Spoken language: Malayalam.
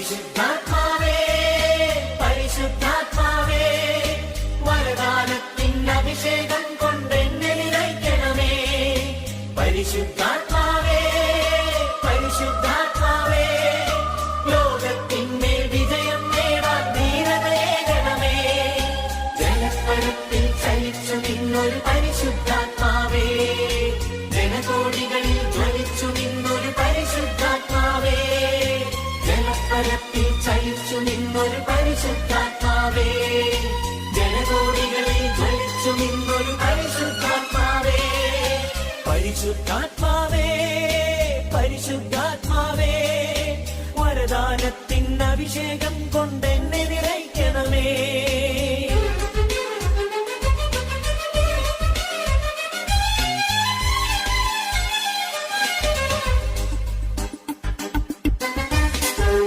പരിശുദ്ധാത്മാവേ പരിശുദ്ധാത്മാവേ വരദാനത്തിൻ അഭിഷേകം കൊണ്ടെന്നെ നിറയ്ക്കണമേ. പരിശുദ്ധാത്മാവേ പരിശുദ്ധാത്മാവേ ലോകത്തിന്മേൽ വിജയം നേടാൻ ധീരതയേകണമേ. ജലപ്പരപ്പിൽ ചലിച്ചു നിന്നൊരു പരിശുദ്ധാത്മാവേ, ജനകോടികളിൽ ജ്വലിച്ചു നിന്നൊരു പരിശുദ്ധാത്മാവേ, ജലപ്പരപ്പിൽ ചലിച്ചു നിന്നൊരു പരിശുദ്ധാത്മാവേ, ജനകോടികളിൽ ജ്വലിച്ചു നിന്നൊരു പരിശുദ്ധാത്മാവേ. പരിശുദ്ധാത്മാവേ പരിശുദ്ധാത്മാവേ വരദാനത്തിൻ അഭിഷേകം കൊണ്ടെന്നെ നിറയ്ക്കണമേ.